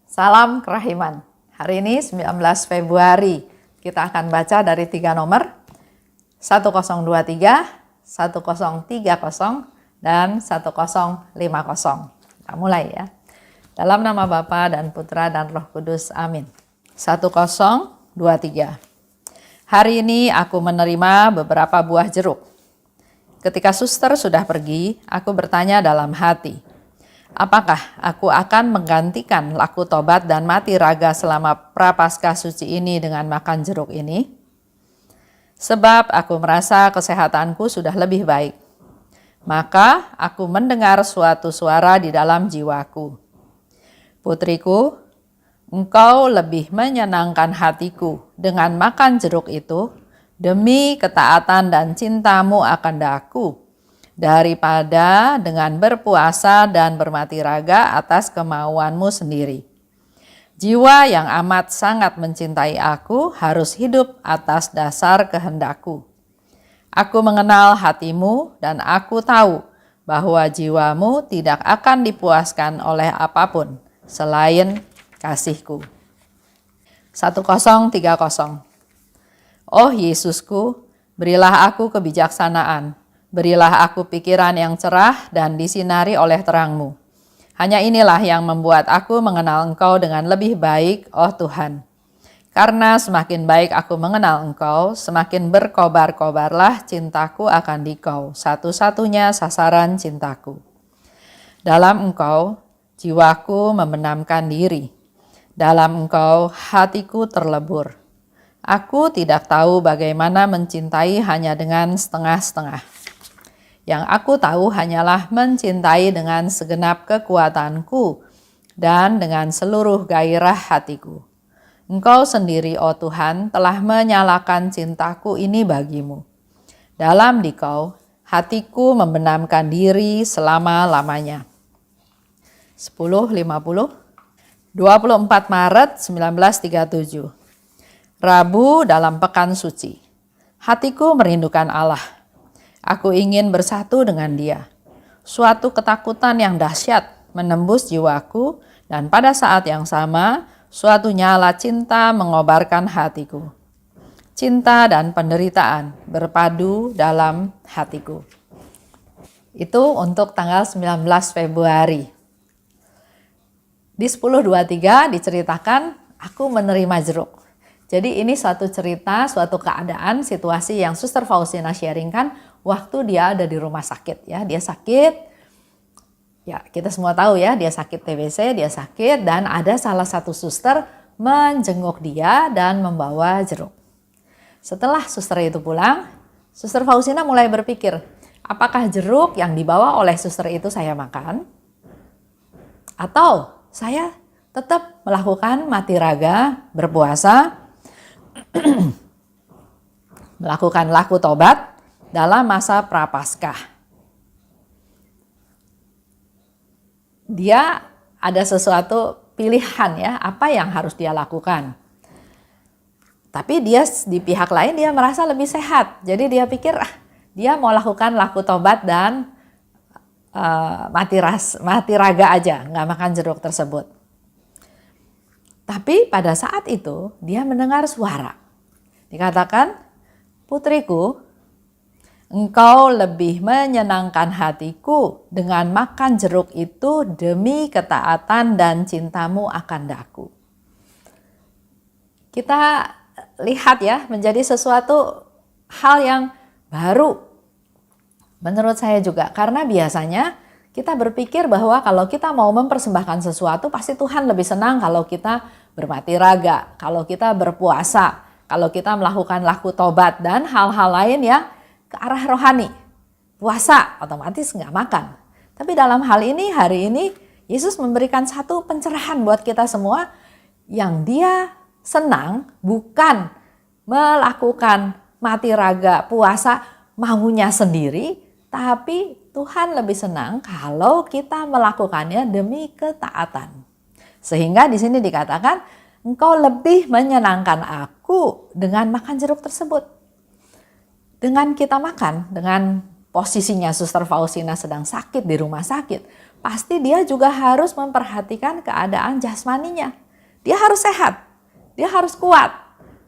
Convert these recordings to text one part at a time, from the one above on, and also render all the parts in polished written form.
Salam kerahiman. Hari ini 19 Februari kita akan baca dari 3 nomor 1023, 1030, dan 1050. Kita mulai ya. Dalam nama Bapa dan Putra dan Roh Kudus. Amin. 1023. Hari ini aku menerima beberapa buah jeruk. Ketika suster sudah pergi, aku bertanya dalam hati, apakah aku akan menggantikan laku tobat dan mati raga selama prapaskah suci ini dengan makan jeruk ini? Sebab aku merasa kesehatanku sudah lebih baik. Maka aku mendengar suatu suara di dalam jiwaku. Putriku, engkau lebih menyenangkan hatiku dengan makan jeruk itu demi ketaatan dan cintamu akan Daku, daripada dengan berpuasa dan bermati raga atas kemauanmu sendiri. Jiwa yang amat sangat mencintai aku harus hidup atas dasar kehendakku. Aku mengenal hatimu dan aku tahu bahwa jiwamu tidak akan dipuaskan oleh apapun selain kasihku. 1030. Oh Yesusku, berilah aku kebijaksanaan. Berilah aku pikiran yang cerah dan disinari oleh terang-Mu. Hanya inilah yang membuat aku mengenal Engkau dengan lebih baik, oh Tuhan. Karena semakin baik aku mengenal Engkau, semakin berkobar-kobarlah cintaku akan Dikau, satu-satunya sasaran cintaku. Dalam Engkau, jiwaku membenamkan diri. Dalam Engkau, hatiku terlebur. Aku tidak tahu bagaimana mencintai hanya dengan setengah-setengah. Yang aku tahu hanyalah mencintai dengan segenap kekuatanku dan dengan seluruh gairah hatiku. Engkau sendiri, oh Tuhan, telah menyalakan cintaku ini bagimu. Dalam Dikau, hatiku membenamkan diri selama-lamanya. 10:50. 24 Maret 1937. Rabu dalam Pekan Suci. Hatiku merindukan Allah. Aku ingin bersatu dengan Dia. Suatu ketakutan yang dahsyat menembus jiwaku dan pada saat yang sama suatu nyala cinta mengobarkan hatiku. Cinta dan penderitaan berpadu dalam hatiku. Itu untuk tanggal 19 Februari. Di 10:23 diceritakan aku menerima jeruk. Jadi ini suatu cerita, suatu keadaan, situasi yang Suster Faustina sharingkan waktu dia ada di rumah sakit ya. Dia sakit, ya kita semua tahu ya, dia sakit TBC, dia sakit dan ada salah satu suster menjenguk dia dan membawa jeruk. Setelah suster itu pulang, Suster Faustina mulai berpikir, apakah jeruk yang dibawa oleh suster itu saya makan? Atau saya tetap melakukan mati raga, berpuasa, melakukan laku tobat dalam masa prapaskah. Dia ada sesuatu pilihan ya, apa yang harus dia lakukan. Tapi dia di pihak lain dia merasa lebih sehat. Jadi dia pikir dia mau lakukan laku tobat dan mati raga aja, nggak makan jeruk tersebut. Tapi pada saat itu dia mendengar suara. Dikatakan, putriku, engkau lebih menyenangkan hatiku dengan makan jeruk itu demi ketaatan dan cintamu akan Daku. Kita lihat ya, menjadi sesuatu hal yang baru. Menurut saya juga, karena biasanya kita berpikir bahwa kalau kita mau mempersembahkan sesuatu, pasti Tuhan lebih senang kalau kita bermati raga, kalau kita berpuasa, kalau kita melakukan laku tobat dan hal-hal lain ya ke arah rohani. Puasa otomatis nggak makan. Tapi dalam hal ini, hari ini Yesus memberikan satu pencerahan buat kita semua yang dia senang bukan melakukan mati raga, puasa maunya sendiri, tapi Tuhan lebih senang kalau kita melakukannya demi ketaatan. Sehingga di sini dikatakan, engkau lebih menyenangkan aku dengan makan jeruk tersebut. Dengan kita makan, dengan posisinya Suster Faustina sedang sakit di rumah sakit, pasti dia juga harus memperhatikan keadaan jasmaninya. Dia harus sehat, dia harus kuat,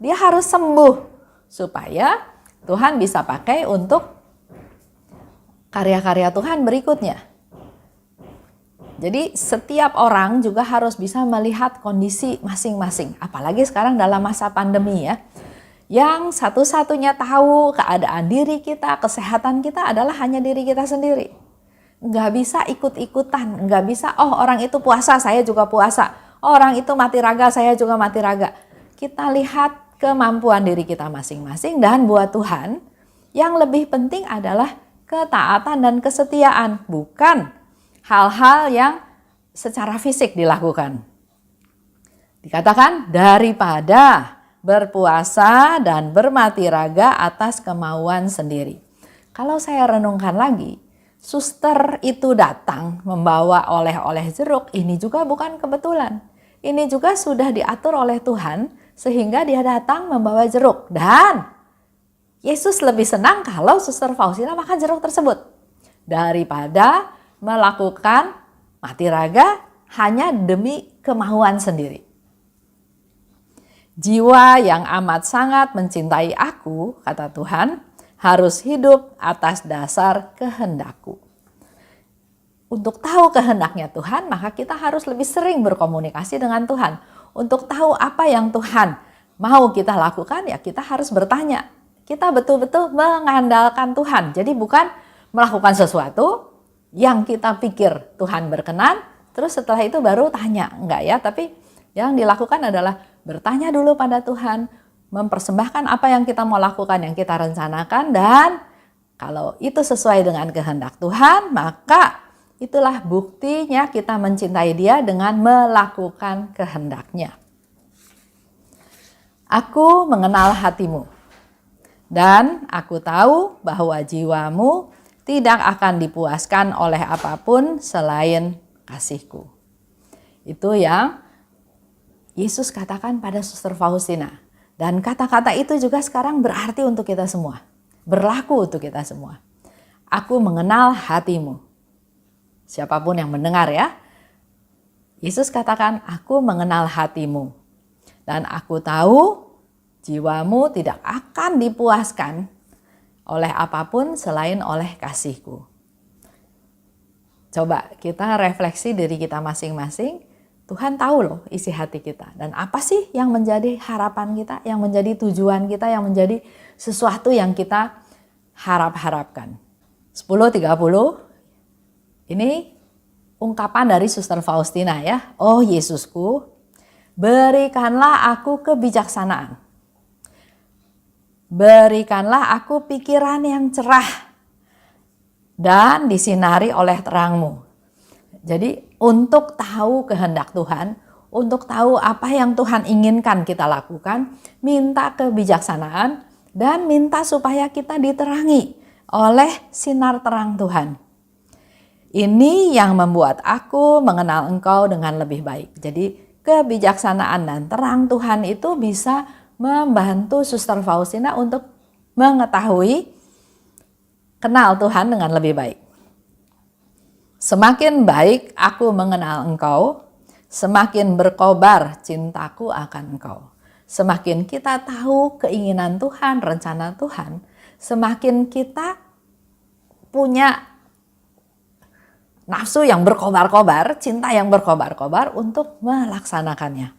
dia harus sembuh supaya Tuhan bisa pakai untuk karya-karya Tuhan berikutnya. Jadi setiap orang juga harus bisa melihat kondisi masing-masing. Apalagi sekarang dalam masa pandemi ya. Yang satu-satunya tahu keadaan diri kita, kesehatan kita adalah hanya diri kita sendiri. Nggak bisa ikut-ikutan, nggak bisa orang itu puasa, saya juga puasa. Orang itu mati raga, saya juga mati raga. Kita lihat kemampuan diri kita masing-masing dan buat Tuhan yang lebih penting adalah ketaatan dan kesetiaan, bukan hal-hal yang secara fisik dilakukan. Dikatakan daripada berpuasa dan bermati raga atas kemauan sendiri. Kalau saya renungkan lagi, suster itu datang membawa oleh-oleh jeruk, ini juga bukan kebetulan. Ini juga sudah diatur oleh Tuhan sehingga dia datang membawa jeruk. Dan Yesus lebih senang kalau suster Faustina makan jeruk tersebut daripada melakukan mati raga hanya demi kemauan sendiri. Jiwa yang amat sangat mencintai aku, kata Tuhan, harus hidup atas dasar kehendakku. Untuk tahu kehendaknya Tuhan, maka kita harus lebih sering berkomunikasi dengan Tuhan. Untuk tahu apa yang Tuhan mau kita lakukan, ya kita harus bertanya. Kita betul-betul mengandalkan Tuhan. Jadi bukan melakukan sesuatu yang kita pikir Tuhan berkenan, terus setelah itu baru tanya. Enggak ya, tapi yang dilakukan adalah bertanya dulu pada Tuhan, mempersembahkan apa yang kita mau lakukan, yang kita rencanakan, dan kalau itu sesuai dengan kehendak Tuhan, maka itulah buktinya kita mencintai Dia dengan melakukan kehendaknya. Aku mengenal hatimu, dan aku tahu bahwa jiwamu tidak akan dipuaskan oleh apapun selain kasihku. Itu yang Yesus katakan pada suster Faustina. Dan kata-kata itu juga sekarang berarti untuk kita semua. Berlaku untuk kita semua. Aku mengenal hatimu. Siapapun yang mendengar ya. Yesus katakan, aku mengenal hatimu. Dan aku tahu jiwamu tidak akan dipuaskan oleh apapun selain oleh kasihku. Coba kita refleksi diri kita masing-masing. Tuhan tahu loh isi hati kita. Dan apa sih yang menjadi harapan kita, yang menjadi tujuan kita, yang menjadi sesuatu yang kita harap-harapkan. 10.30, ini ungkapan dari suster Faustina ya. Oh Yesusku, berikanlah aku kebijaksanaan. Berikanlah aku pikiran yang cerah dan disinari oleh terangmu. Jadi untuk tahu kehendak Tuhan, untuk tahu apa yang Tuhan inginkan kita lakukan, minta kebijaksanaan dan minta supaya kita diterangi oleh sinar terang Tuhan. Ini yang membuat aku mengenal Engkau dengan lebih baik. Jadi kebijaksanaan dan terang Tuhan itu bisa membantu suster Faustina untuk mengetahui kenal Tuhan dengan lebih baik. Semakin baik aku mengenal Engkau, semakin berkobar cintaku akan Engkau. Semakin kita tahu keinginan Tuhan, rencana Tuhan, semakin kita punya nafsu yang berkobar-kobar, cinta yang berkobar-kobar untuk melaksanakannya.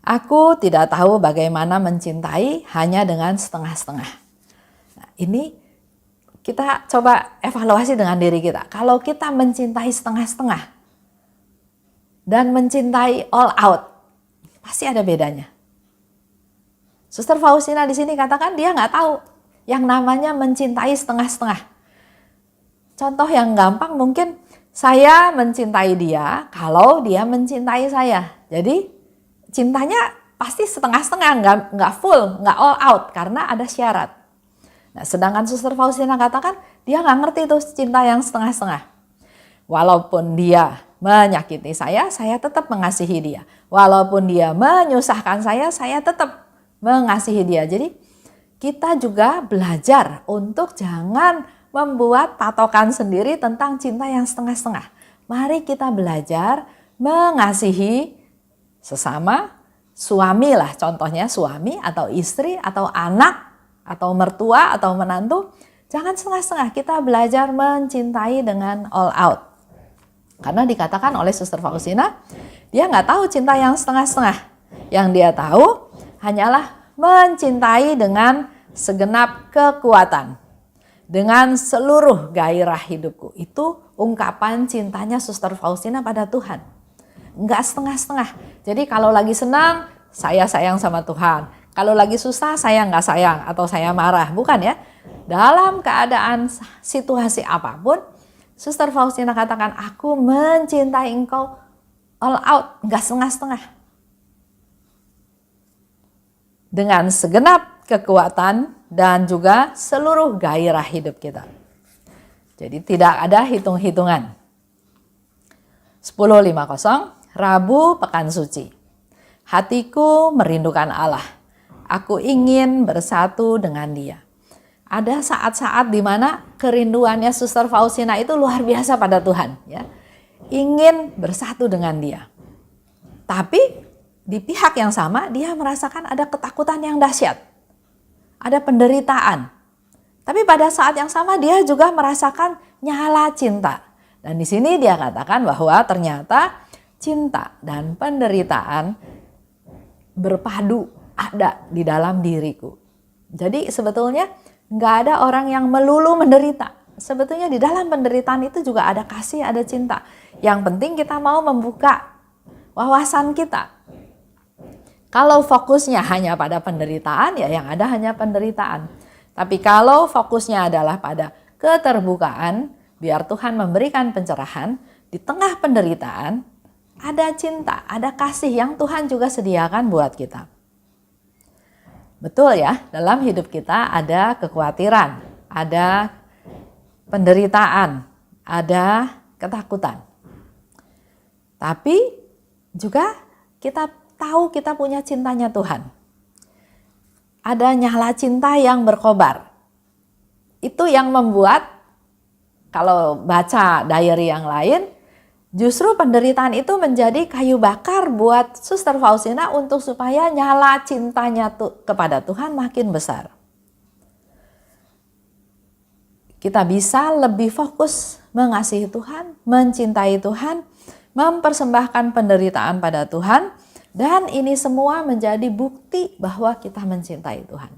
Aku tidak tahu bagaimana mencintai hanya dengan setengah-setengah. Nah, ini kita coba evaluasi dengan diri kita. Kalau kita mencintai setengah-setengah dan mencintai all out, pasti ada bedanya. Suster Faustina di sini katakan dia nggak tahu yang namanya mencintai setengah-setengah. Contoh yang gampang mungkin saya mencintai dia kalau dia mencintai saya. Jadi cintanya pasti setengah-setengah, nggak full, nggak all out karena ada syarat. Nah, sedangkan suster Faustina katakan dia nggak ngerti tuh cinta yang setengah-setengah. Walaupun dia menyakiti saya tetap mengasihi dia. Walaupun dia menyusahkan saya tetap mengasihi dia. Jadi kita juga belajar untuk jangan membuat patokan sendiri tentang cinta yang setengah-setengah. mari kita belajar mengasihi sesama, suami lah contohnya, suami atau istri atau anak atau mertua atau menantu. Jangan setengah-setengah, kita belajar mencintai dengan all out. Karena dikatakan oleh Suster Faustina, dia nggak tahu cinta yang setengah-setengah. Yang dia tahu hanyalah mencintai dengan segenap kekuatan. Dengan seluruh gairah hidupku. Itu ungkapan cintanya Suster Faustina pada Tuhan. Nggak setengah-setengah. Jadi kalau lagi senang, saya sayang sama Tuhan. Kalau lagi susah, saya nggak sayang atau saya marah. Bukan ya. Dalam keadaan situasi apapun, Suster Faustina katakan, aku mencintai engkau all out, nggak setengah-setengah. Dengan segenap kekuatan dan juga seluruh gairah hidup kita. Jadi tidak ada hitung-hitungan. 10.50, Rabu Pekan Suci. Hatiku merindukan Allah. Aku ingin bersatu dengan Dia. Ada saat-saat di mana kerinduannya Suster Faustina itu luar biasa pada Tuhan, ya. Ingin bersatu dengan Dia. Tapi di pihak yang sama dia merasakan ada ketakutan yang dahsyat. Ada penderitaan. Tapi pada saat yang sama dia juga merasakan nyala cinta. Dan di sini dia katakan bahwa ternyata cinta dan penderitaan berpadu ada di dalam diriku. Jadi sebetulnya nggak ada orang yang melulu menderita. Sebetulnya di dalam penderitaan itu juga ada kasih, ada cinta. Yang penting kita mau membuka wawasan kita. Kalau fokusnya hanya pada penderitaan, ya yang ada hanya penderitaan. Tapi kalau fokusnya adalah pada keterbukaan, biar Tuhan memberikan pencerahan, di tengah penderitaan, ada cinta, ada kasih yang Tuhan juga sediakan buat kita. Betul ya, dalam hidup kita ada kekhawatiran, ada penderitaan, ada ketakutan. Tapi juga kita tahu kita punya cintanya Tuhan. Ada nyala cinta yang berkobar. Itu yang membuat, kalau baca diary yang lain, justru penderitaan itu menjadi kayu bakar buat Suster Faustina untuk supaya nyala cintanya kepada Tuhan makin besar. Kita bisa lebih fokus mengasihi Tuhan, mencintai Tuhan, mempersembahkan penderitaan pada Tuhan, dan ini semua menjadi bukti bahwa kita mencintai Tuhan.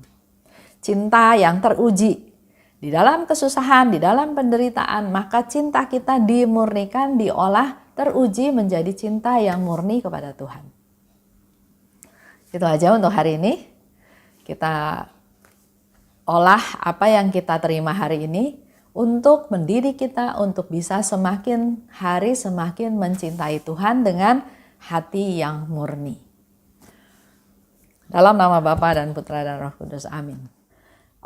Cinta yang teruji di dalam kesusahan, di dalam penderitaan, maka cinta kita dimurnikan, diolah, teruji menjadi cinta yang murni kepada Tuhan. Itu aja untuk hari ini. Kita olah apa yang kita terima hari ini untuk mendidik kita untuk bisa semakin hari semakin mencintai Tuhan dengan hati yang murni. Dalam nama Bapa dan Putra dan Roh Kudus, amin.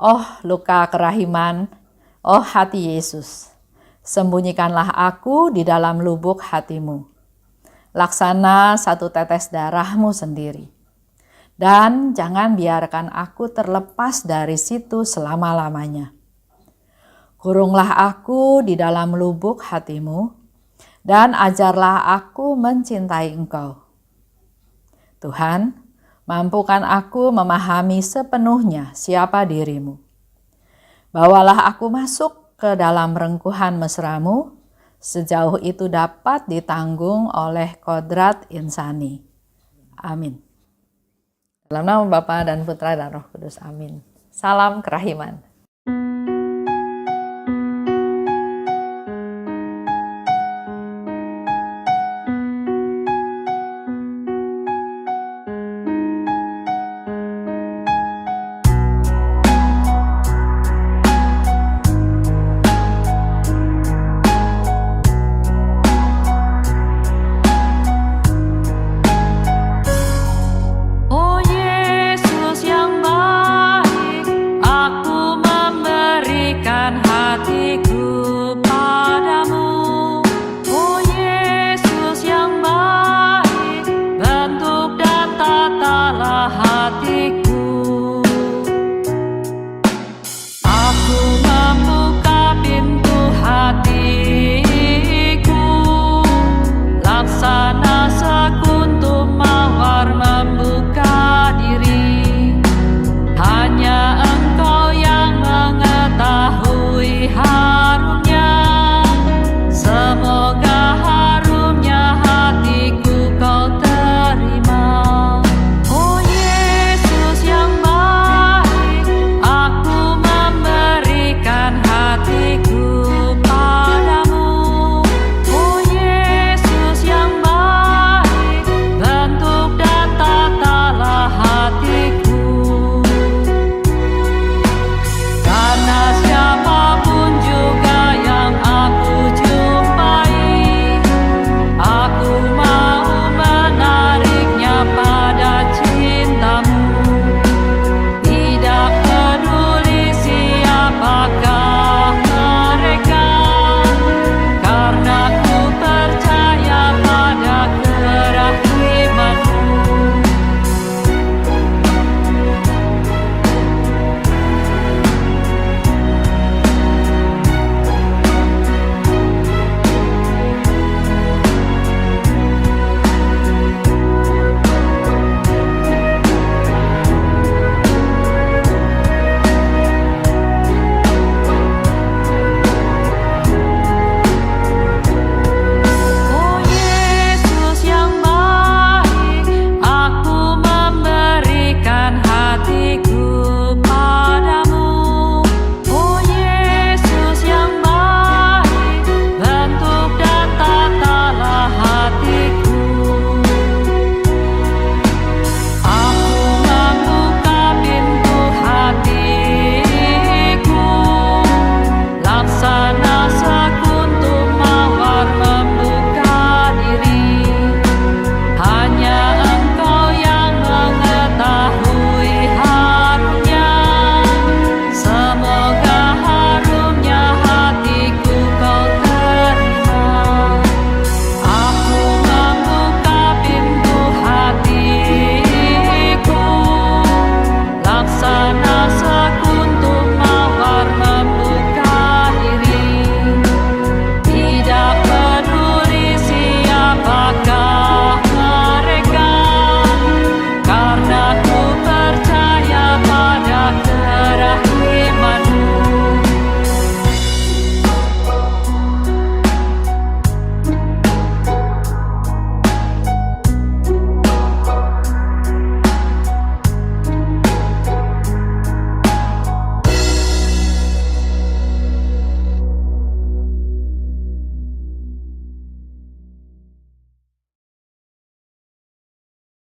Oh luka kerahiman, oh hati Yesus, sembunyikanlah aku di dalam lubuk hatimu. Laksana satu tetes darahmu sendiri. Dan jangan biarkan aku terlepas dari situ selama-lamanya. Kurunglah aku di dalam lubuk hatimu, dan ajarlah aku mencintai Engkau. Tuhan, mampukan aku memahami sepenuhnya siapa dirimu. Bawalah aku masuk ke dalam rengkuhan mesramu, sejauh itu dapat ditanggung oleh kodrat insani. Amin. Dalam nama Bapa dan Putra dan Roh Kudus, amin. Salam kerahiman.